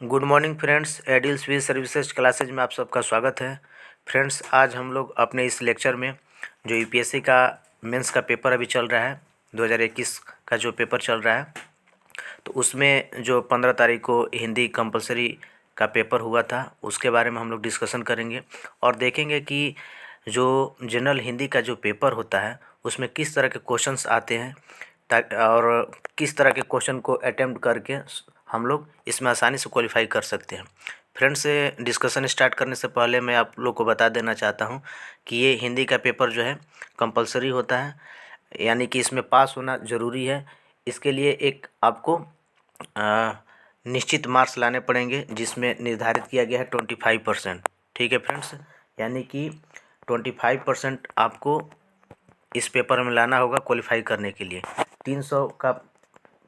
Good morning friends, एडिल civil services classes में आप सबका स्वागत है। फ्रेंड्स, आज हम लोग अपने इस लेक्चर में जो यूपीएससी का मेंस का पेपर अभी चल रहा है 2021 का जो पेपर चल रहा है, तो उसमें जो 15 तारीख को हिंदी कंपलसरी का पेपर हुआ था उसके बारे में हम लोग डिस्कशन करेंगे और देखेंगे कि जो जनरल हिंदी का जो पेपर होता है उसमें किस तरह के क्वेश्चंस आते हैं और किस तरह के क्वेश्चन को अटेम्प्ट करके हम लोग इसमें आसानी से क्वालिफाई कर सकते हैं। फ्रेंड्स, डिस्कशन स्टार्ट करने से पहले मैं आप लोग को बता देना चाहता हूं कि ये हिंदी का पेपर जो है कंपलसरी होता है, यानी कि इसमें पास होना ज़रूरी है। इसके लिए एक आपको निश्चित मार्क्स लाने पड़ेंगे जिसमें निर्धारित किया गया है 25%। ठीक है फ्रेंड्स, यानी कि 25% आपको इस पेपर में लाना होगा क्वालिफाई करने के लिए। 300 का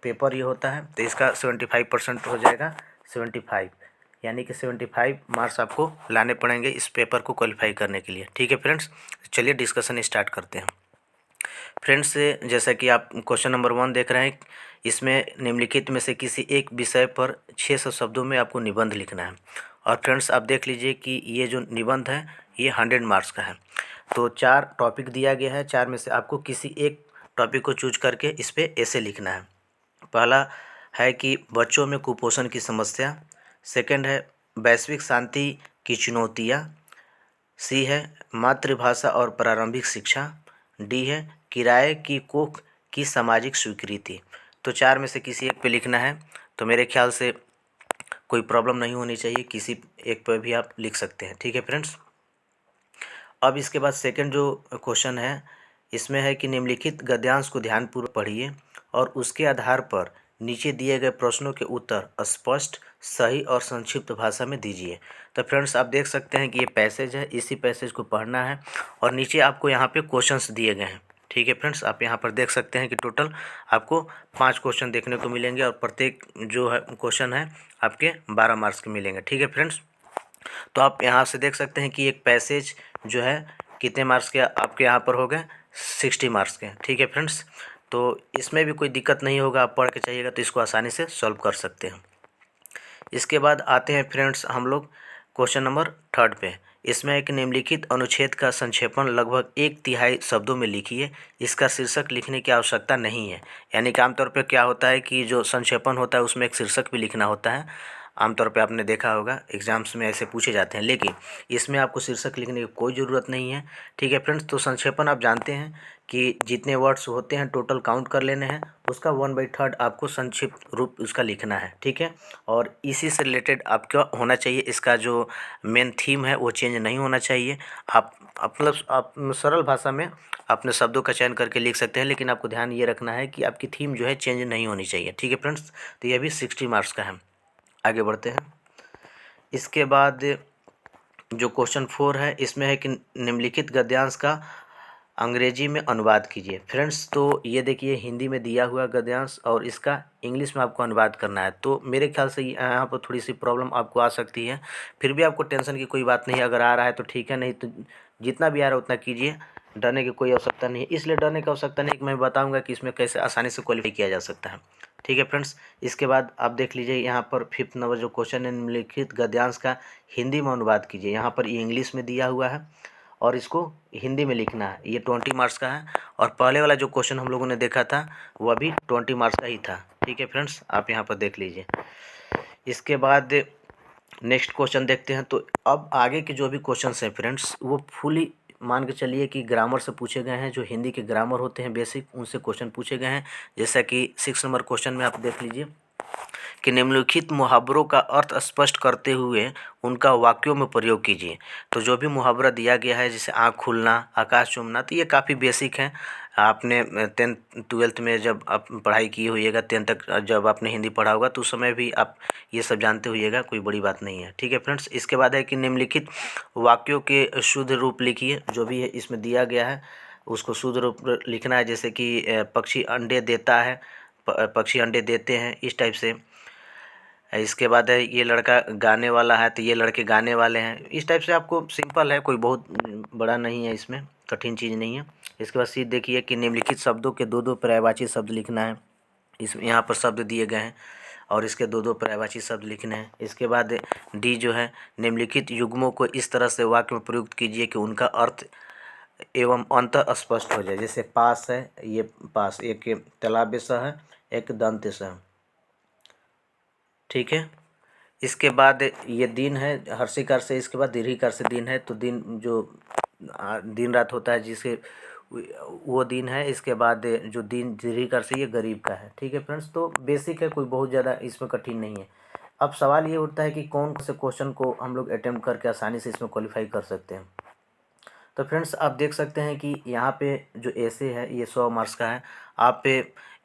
पेपर ये होता है, तो इसका 75% हो जाएगा 75, यानी कि 75 मार्क्स आपको लाने पड़ेंगे इस पेपर को क्वालिफाई करने के लिए। ठीक है फ्रेंड्स, चलिए डिस्कशन स्टार्ट करते हैं। फ्रेंड्स, जैसा कि आप क्वेश्चन नंबर 1 देख रहे हैं, इसमें निम्नलिखित में से किसी एक विषय पर 600 शब्दों में आपको निबंध लिखना है। और फ्रेंड्स, आप देख लीजिए कि ये जो निबंध है ये 100 मार्क्स का है। तो 4 टॉपिक दिया गया है, 4 में से आपको किसी एक टॉपिक को चूज करके इस पर ऐसे लिखना है। पहला है कि बच्चों में कुपोषण की समस्या, सेकंड है वैश्विक शांति की चुनौतियाँ, सी है मातृभाषा और प्रारंभिक शिक्षा, डी है किराए की कोख की सामाजिक स्वीकृति। तो 4 में से किसी एक पे लिखना है। तो मेरे ख्याल से कोई प्रॉब्लम नहीं होनी चाहिए, किसी एक पे भी आप लिख सकते हैं। ठीक है फ्रेंड्स, अब इसके बाद सेकंड जो क्वेश्चन है इसमें है कि निम्नलिखित गद्यांश को ध्यानपूर्वक पढ़िए और उसके आधार पर नीचे दिए गए प्रश्नों के उत्तर स्पष्ट, सही और संक्षिप्त भाषा में दीजिए। तो फ्रेंड्स, आप देख सकते हैं कि ये पैसेज है, इसी पैसेज को पढ़ना है और नीचे आपको यहाँ पे क्वेश्चंस दिए गए हैं। ठीक है फ्रेंड्स, आप यहाँ पर देख सकते हैं कि टोटल आपको 5 क्वेश्चन देखने को मिलेंगे और प्रत्येक जो है क्वेश्चन है आपके 12 मार्क्स के मिलेंगे। ठीक है फ्रेंड्स, तो आप यहाँ से देख सकते हैं कि एक पैसेज जो है कितने मार्क्स के आपके यहाँ पर हो गए, 60 मार्क्स के। ठीक है फ्रेंड्स, तो इसमें भी कोई दिक्कत नहीं होगा, आप पढ़ के चाहिएगा तो इसको आसानी से सॉल्व कर सकते हैं। इसके बाद आते हैं फ्रेंड्स हम लोग क्वेश्चन नंबर 3 पे। इसमें एक निम्नलिखित अनुच्छेद का संक्षेपण लगभग 1/3 शब्दों में लिखिए। इसका शीर्षक लिखने की आवश्यकता नहीं है। यानी कि आमतौर पे क्या होता है कि जो संक्षेपण होता है उसमें एक शीर्षक भी लिखना होता है। आमतौर पे आपने देखा होगा एग्जाम्स में ऐसे पूछे जाते हैं, लेकिन इसमें आपको शीर्षक लिखने की कोई ज़रूरत नहीं है। ठीक है फ्रेंड्स, तो संक्षेपण आप जानते हैं कि जितने वर्ड्स होते हैं टोटल काउंट कर लेने हैं, उसका 1/3 आपको संक्षिप्त रूप उसका लिखना है। ठीक है, और इसी से रिलेटेड आपका होना चाहिए, इसका जो मेन थीम है वो चेंज नहीं होना चाहिए। आप मतलब आप सरल भाषा में अपने शब्दों का चयन करके लिख सकते हैं, लेकिन आपको ध्यान ये रखना है कि आपकी थीम जो है चेंज नहीं होनी चाहिए। ठीक है फ्रेंड्स, तो यह भी 60 मार्क्स का है। आगे बढ़ते हैं। इसके बाद जो क्वेश्चन 4 है इसमें है कि निम्नलिखित गद्यांश का अंग्रेजी में अनुवाद कीजिए। फ्रेंड्स, तो ये देखिए हिंदी में दिया हुआ गद्यांश और इसका इंग्लिश में आपको अनुवाद करना है। तो मेरे ख्याल से यहाँ पर थोड़ी सी प्रॉब्लम आपको आ सकती है, फिर भी आपको टेंशन की कोई बात नहीं। अगर आ रहा है तो ठीक है, नहीं तो जितना भी आ रहा है उतना कीजिए, डरने की कोई आवश्यकता नहीं है। इसलिए डरने की आवश्यकता नहीं कि मैं बताऊँगा कि इसमें कैसे आसानी से क्वालिफाई किया जा सकता है। ठीक है फ्रेंड्स, इसके बाद आप देख लीजिए यहाँ पर 5th नंबर जो क्वेश्चन है, निम्नलिखित गद्यांश का हिंदी में अनुवाद कीजिए। यहाँ पर ये इंग्लिश में दिया हुआ है और इसको हिंदी में लिखना है। ये 20 मार्क्स का है और पहले वाला जो क्वेश्चन हम लोगों ने देखा था वह भी 20 मार्क्स का ही था। ठीक है फ्रेंड्स, आप यहाँ पर देख लीजिए। इसके बाद नेक्स्ट क्वेश्चन देखते हैं। तो अब आगे के जो भी क्वेश्चन हैं फ्रेंड्स, वो फुली मान के चलिए कि ग्रामर से पूछे गए हैं। जो हिंदी के ग्रामर होते हैं बेसिक, उनसे क्वेश्चन पूछे गए हैं। जैसा कि 6 नंबर क्वेश्चन में आप देख लीजिए कि निम्नलिखित मुहावरों का अर्थ स्पष्ट करते हुए उनका वाक्यों में प्रयोग कीजिए। तो जो भी मुहावरा दिया गया है, जैसे आँख खुलना, आकाश चूमना, तो ये काफ़ी बेसिक हैं। आपने 10th 12th में जब आप पढ़ाई किए होइएगा, 10th तक जब आपने हिंदी पढ़ा होगा तो उस समय भी आप ये सब जानते होइएगा, कोई बड़ी बात नहीं है। ठीक है फ्रेंड्स, इसके बाद है कि निम्नलिखित वाक्यों के शुद्ध रूप लिखिए। जो भी है इसमें दिया गया है उसको शुद्ध रूप लिखना है। जैसे कि पक्षी अंडे देता है, पक्षी अंडे देते हैं, इस टाइप से। इसके बाद है ये लड़का गाने वाला है तो ये लड़के गाने वाले हैं, इस टाइप से। आपको सिंपल है, कोई बहुत बड़ा नहीं है, इसमें कठिन चीज़ नहीं है। इसके बाद सीट देखिए कि निम्नलिखित शब्दों के 2-2 पर्यायवाची शब्द लिखना है। इस यहाँ पर शब्द दिए गए हैं और इसके दो दो पर्यायवाची शब्द लिखने हैं। इसके बाद डी जो है, निम्नलिखित युग्मों को इस तरह से वाक्य में प्रयुक्त कीजिए कि उनका अर्थ एवं अंतर स्पष्ट हो जाए। जैसे पास है, ये पास एक तालव्य स है, एक दंत स है, ठीक है। इसके बाद ये दिन है हर्षिकार से, इसके बाद दीर्घिकार से दिन है, तो दिन जो दिन रात होता है जिसे वो दिन है। इसके बाद जो दिन दीर्घिकार से, ये गरीब का है, ठीक है फ्रेंड्स। तो बेसिक है, कोई बहुत ज़्यादा इसमें कठिन नहीं है। अब सवाल ये उठता है कि कौन से क्वेश्चन को हम लोग अटेम्प्ट करके आसानी से इसमें क्वालिफाई कर सकते हैं। तो फ्रेंड्स आप देख सकते हैं कि यहाँ पे जो ऐसे है ये 100 मार्क्स का है। आप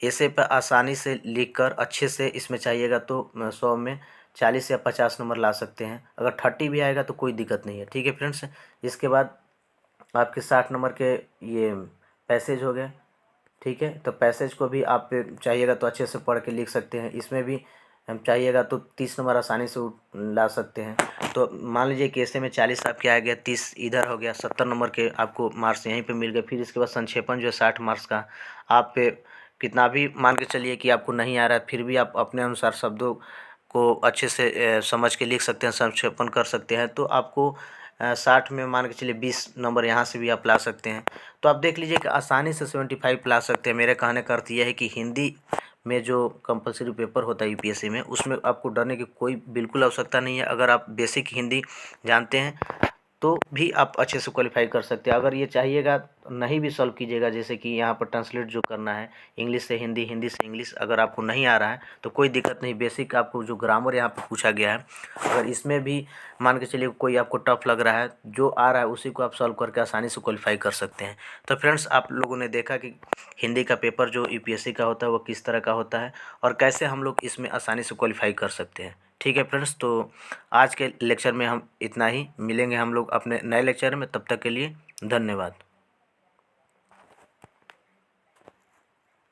ऐसे पर आसानी से लिखकर अच्छे से इसमें चाहिएगा तो 100 में 40 या 50 नंबर ला सकते हैं। अगर 30 भी आएगा तो कोई दिक्कत नहीं है, ठीक है फ्रेंड्स। इसके बाद आपके 60 नंबर के ये पैसेज हो गए, ठीक है। तो पैसेज को भी आप चाहिएगा तो अच्छे से पढ़ के लिख सकते हैं। इसमें भी हम चाहिएगा तो 30 नंबर आसानी से ला सकते हैं। तो मान लीजिए कि ऐसे में 40 आपके आ गया, 30 इधर हो गया, 70 नंबर के आपको मार्क्स यहीं पे मिल गए। फिर इसके बाद संक्षेपण जो है 60 मार्क्स का। आप कितना भी मान के चलिए कि आपको नहीं आ रहा है, फिर भी आप अपने अनुसार शब्दों को अच्छे से समझ के लिख सकते हैं, संक्षेपण कर सकते हैं। तो आपको 60 में मान के चलिए 20 नंबर यहाँ से भी आप ला सकते हैं। तो आप देख लीजिए कि आसानी से 75 ला सकते हैं। मेरे कहने का अर्थ यह है कि हिंदी में जो कंपलसरी पेपर होता है यूपीएससी में, उसमें आपको डरने की कोई बिल्कुल आवश्यकता नहीं है। अगर आप बेसिक हिंदी जानते हैं तो भी आप अच्छे से क्वालिफाई कर सकते हैं। अगर ये चाहिएगा नहीं भी सॉल्व कीजिएगा, जैसे कि यहाँ पर ट्रांसलेट जो करना है इंग्लिश से हिंदी, हिंदी से इंग्लिश, अगर आपको नहीं आ रहा है तो कोई दिक्कत नहीं। बेसिक आपको जो ग्रामर यहाँ पर पूछा गया है, अगर इसमें भी मान के चलिए कोई आपको टफ लग रहा है, जो आ रहा है उसी को आप सॉल्व करके आसानी से क्वालिफाई कर सकते हैं। तो फ्रेंड्स आप लोगों ने देखा कि हिंदी का पेपर जो यूपीएससी का होता है वो किस तरह का होता है और कैसे हम लोग इसमें आसानी से क्वालिफाई कर सकते हैं, ठीक है फ्रेंड्स। तो आज के लेक्चर में हम इतना ही, मिलेंगे हम लोग अपने नए लेक्चर में। तब तक के लिए धन्यवाद।